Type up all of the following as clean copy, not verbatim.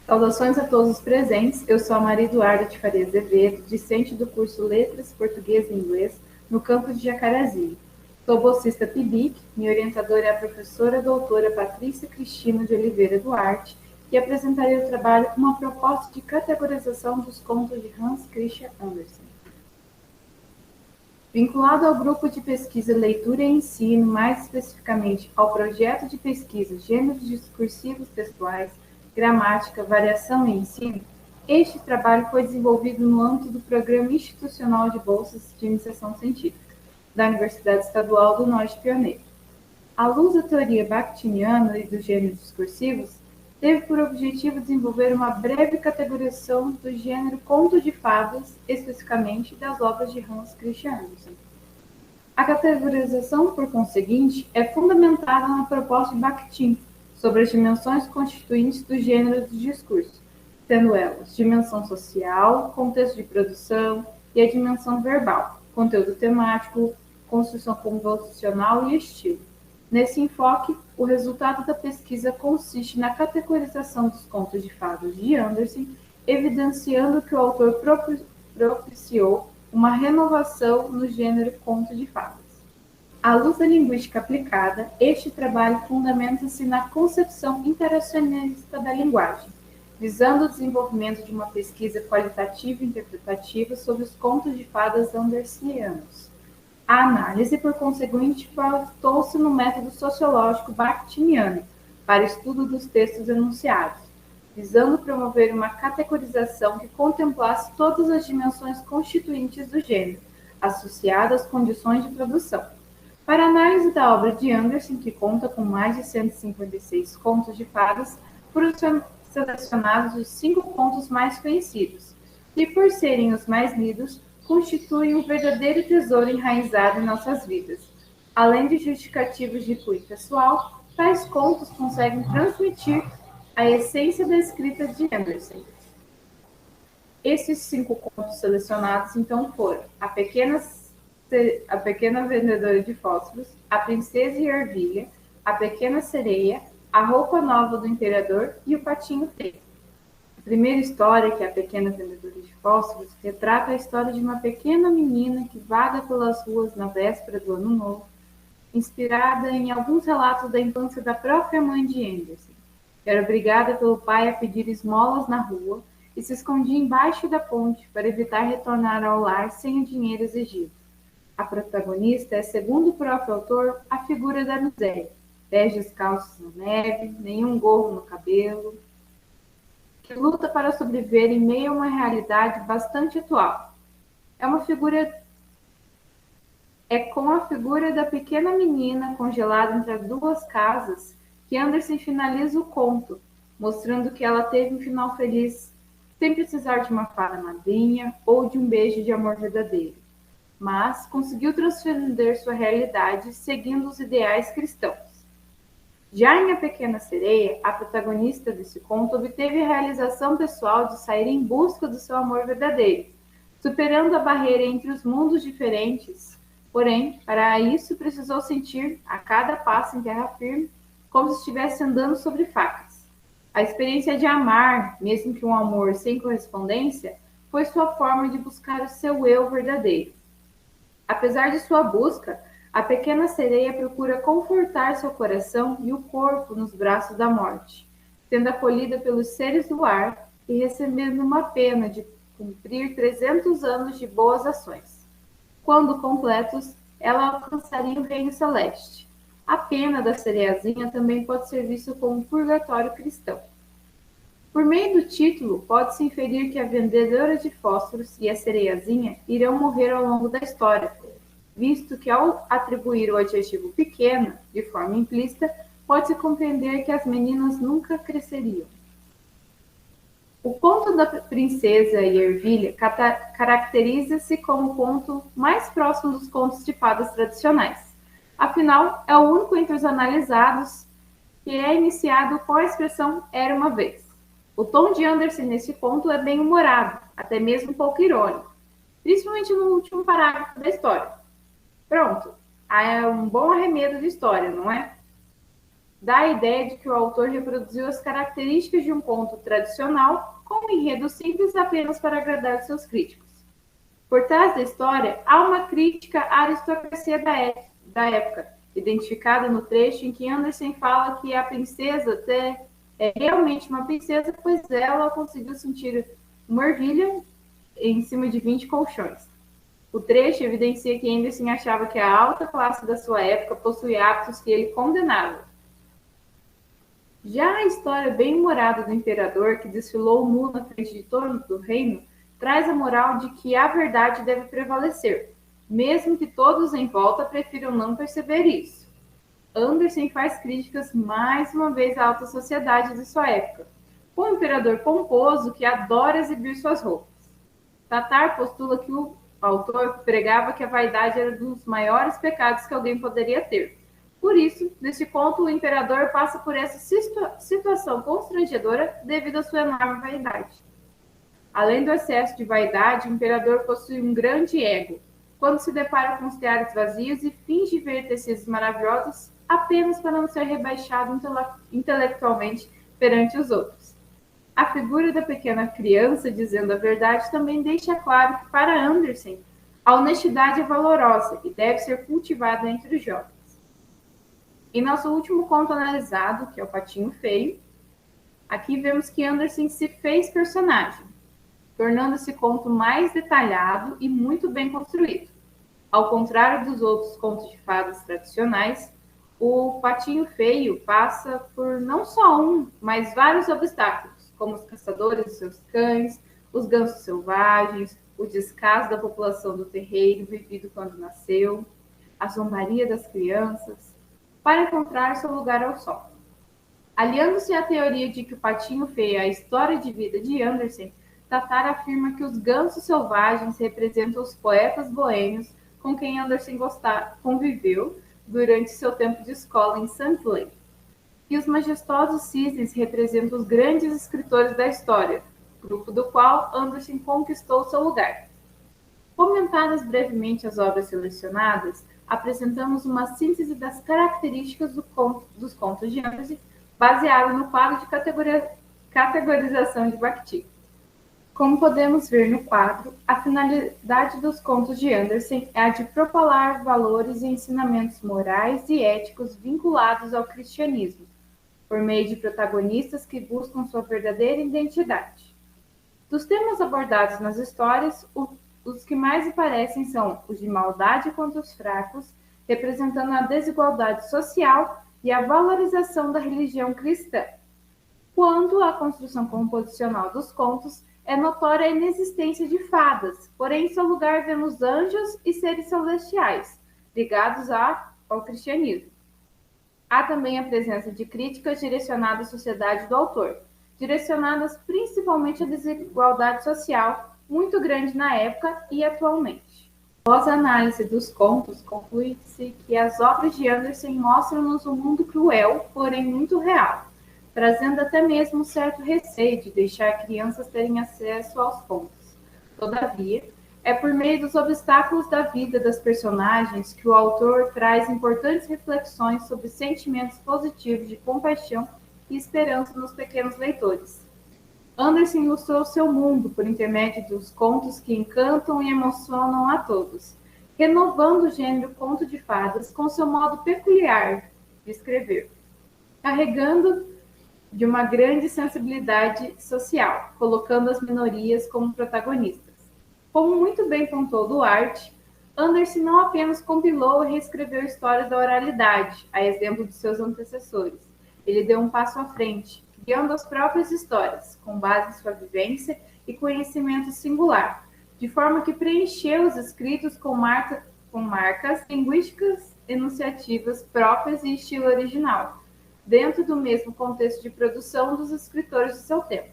Saudações a todos os presentes. Eu sou a Maria Eduarda de Faria Azevedo, discente do curso Letras, Português e Inglês, no campus de Jacarezinho. Sou bolsista PIBIC, minha orientadora é a professora doutora Patrícia Cristina de Oliveira Duarte e apresentarei o trabalho Uma proposta de categorização dos contos de Hans Christian Andersen. Vinculado ao grupo de pesquisa Leitura e Ensino, mais especificamente ao projeto de pesquisa Gêneros discursivos textuais, gramática, variação e ensino, este trabalho foi desenvolvido no âmbito do Programa Institucional de Bolsas de Iniciação Científica, da Universidade Estadual do Norte Pioneiro. À luz da teoria bakhtiniana e dos gêneros discursivos, teve por objetivo desenvolver uma breve categorização do gênero conto de fadas, especificamente das obras de Hans Christian Andersen. A categorização, por conseguinte, é fundamentada na proposta de Bakhtin sobre as dimensões constituintes do gênero do discurso, sendo elas dimensão social, contexto de produção, e a dimensão verbal, conteúdo temático, construção composicional e estilo. Nesse enfoque, o resultado da pesquisa consiste na categorização dos contos de fadas de Andersen, evidenciando que o autor propiciou uma renovação no gênero conto de fadas. À luz da linguística aplicada, este trabalho fundamenta-se na concepção interacionista da linguagem, visando o desenvolvimento de uma pesquisa qualitativa e interpretativa sobre os contos de fadas andersianos. A análise, por conseguinte, pautou-se no método sociológico bakhtiniano para estudo dos textos enunciados, visando promover uma categorização que contemplasse todas as dimensões constituintes do gênero, associadas às condições de produção. Para análise da obra de Andersen, que conta com mais de 156 contos de fadas, foram selecionados os 5 contos mais conhecidos, e por serem os mais lidos, constituem um verdadeiro tesouro enraizado em nossas vidas. Além de justificativos de cunho pessoal, tais contos conseguem transmitir a essência da escrita de Andersen. Esses 5 contos selecionados, então, foram A Pequena Vendedora de Fósforos, A Princesa e a Ervilha, A Pequena Sereia, A Roupa Nova do Imperador e O Patinho Feio. A primeira história, que é A Pequena Vendedora de Fósforos, retrata a história de uma pequena menina que vaga pelas ruas na véspera do Ano Novo, inspirada em alguns relatos da infância da própria mãe de Andersen, que era obrigada pelo pai a pedir esmolas na rua e se escondia embaixo da ponte para evitar retornar ao lar sem o dinheiro exigido. A protagonista é, segundo o próprio autor, a figura da miséria, pés descalços na neve, nenhum gorro no cabelo, que luta para sobreviver em meio a uma realidade bastante atual. É com a figura da pequena menina congelada entre as duas casas que Andersen finaliza o conto, mostrando que ela teve um final feliz, sem precisar de uma fada madrinha ou de um beijo de amor verdadeiro, mas conseguiu transcender sua realidade seguindo os ideais cristãos. Já em A Pequena Sereia, a protagonista desse conto obteve a realização pessoal de sair em busca do seu amor verdadeiro, superando a barreira entre os mundos diferentes. Porém, para isso precisou sentir, a cada passo em terra firme, como se estivesse andando sobre facas. A experiência de amar, mesmo que um amor sem correspondência, foi sua forma de buscar o seu eu verdadeiro. Apesar de sua busca, a pequena sereia procura confortar seu coração e o corpo nos braços da morte, sendo acolhida pelos seres do ar e recebendo uma pena de cumprir 300 anos de boas ações. Quando completos, ela alcançaria o reino celeste. A pena da sereiazinha também pode ser vista como um purgatório cristão. Por meio do título, pode-se inferir que a vendedora de fósforos e a sereiazinha irão morrer ao longo da história, visto que ao atribuir o adjetivo pequena, de forma implícita, pode-se compreender que as meninas nunca cresceriam. O conto da Princesa e Ervilha caracteriza-se como o conto mais próximo dos contos de fadas tradicionais. Afinal, é o único entre os analisados que é iniciado com a expressão "era uma vez". O tom de Andersen nesse conto é bem humorado, até mesmo um pouco irônico, principalmente no último parágrafo da história. Pronto, é um bom arremedo de história, não é? dá a ideia de que o autor reproduziu as características de um conto tradicional com um enredo simples apenas para agradar seus críticos. Por trás da história, há uma crítica à aristocracia da época, identificada no trecho em que Andersen fala que a princesa é realmente uma princesa, pois ela conseguiu sentir uma ervilha em cima de 20 colchões. O trecho evidencia que Andersen achava que a alta classe da sua época possuía hábitos que ele condenava. Já a história bem-humorada do imperador, que desfilou nu na frente de todo o reino, traz a moral de que a verdade deve prevalecer, mesmo que todos em volta prefiram não perceber isso. Andersen faz críticas mais uma vez à alta sociedade de sua época, com um imperador pomposo que adora exibir suas roupas. Tatar postula que o autor pregava que a vaidade era um dos maiores pecados que alguém poderia ter. Por isso, neste conto, o imperador passa por essa situação constrangedora devido à sua enorme vaidade. Além do excesso de vaidade, o imperador possui um grande ego, quando se depara com os teares vazios e finge ver tecidos maravilhosos apenas para não ser rebaixado intelectualmente perante os outros. A figura da pequena criança dizendo a verdade também deixa claro que, para Andersen, a honestidade é valorosa e deve ser cultivada entre os jovens. Em nosso último conto analisado, que é o Patinho Feio, aqui vemos que Andersen se fez personagem, tornando esse conto mais detalhado e muito bem construído. Ao contrário dos outros contos de fadas tradicionais, o Patinho Feio passa por não só um, mas vários obstáculos, como os caçadores e seus cães, os gansos selvagens, o descaso da população do terreiro vivido quando nasceu, a zombaria das crianças, para encontrar seu lugar ao sol. Aliando-se à teoria de que o Patinho Feio é a história de vida de Andersen, Tatar afirma que os gansos selvagens representam os poetas boêmios com quem Andersen conviveu durante seu tempo de escola em St. Lake, e os majestosos cisnes representam os grandes escritores da história, grupo do qual Andersen conquistou seu lugar. Comentadas brevemente as obras selecionadas, apresentamos uma síntese das características dos contos de Andersen, baseado no quadro de categorização de Bakhtin. Como podemos ver no quadro, a finalidade dos contos de Andersen é a de propalar valores e ensinamentos morais e éticos vinculados ao cristianismo, por meio de protagonistas que buscam sua verdadeira identidade. Dos temas abordados nas histórias, os que mais aparecem são os de maldade contra os fracos, representando a desigualdade social e a valorização da religião cristã. Quanto à construção composicional dos contos, é notória a inexistência de fadas, porém em seu lugar vemos anjos e seres celestiais, ligados ao cristianismo. Há também a presença de críticas direcionadas à sociedade do autor, direcionadas principalmente à desigualdade social, muito grande na época e atualmente. Após a análise dos contos, conclui-se que as obras de Andersen mostram-nos um mundo cruel, porém muito real, trazendo até mesmo um certo receio de deixar crianças terem acesso aos contos. Todavia, é por meio dos obstáculos da vida das personagens que o autor traz importantes reflexões sobre sentimentos positivos de compaixão e esperança nos pequenos leitores. Andersen ilustrou seu mundo por intermédio dos contos que encantam e emocionam a todos, renovando o gênero conto de fadas com seu modo peculiar de escrever, carregando de uma grande sensibilidade social, colocando as minorias como protagonistas. Como muito bem pontuou Duarte, Andersen não apenas compilou e reescreveu histórias da oralidade, a exemplo de seus antecessores. Ele deu um passo à frente, criando as próprias histórias, com base em sua vivência e conhecimento singular, de forma que preencheu os escritos com marcas linguísticas enunciativas próprias e estilo original, dentro do mesmo contexto de produção dos escritores de seu tempo.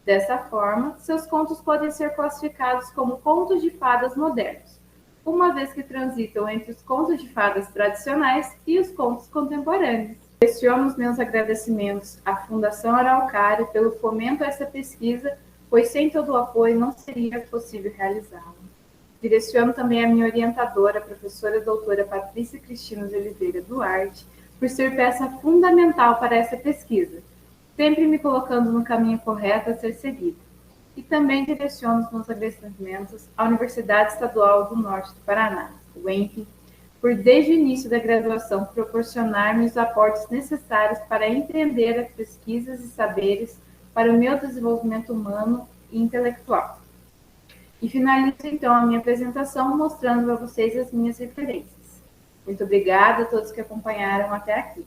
Dessa forma, seus contos podem ser classificados como contos de fadas modernos, uma vez que transitam entre os contos de fadas tradicionais e os contos contemporâneos. Direciono os meus agradecimentos à Fundação Araucária pelo fomento a essa pesquisa, pois sem todo o apoio não seria possível realizá-la. Direciono também a minha orientadora, a professora doutora Patrícia Cristina de Oliveira Duarte, por ser peça fundamental para essa pesquisa, sempre me colocando no caminho correto a ser seguido. E também direciono os meus agradecimentos à Universidade Estadual do Norte do Paraná, UENP, por desde o início da graduação proporcionar-me os aportes necessários para empreender as pesquisas e saberes para o meu desenvolvimento humano e intelectual. E finalizo então a minha apresentação mostrando a vocês as minhas referências. Muito obrigada a todos que acompanharam até aqui.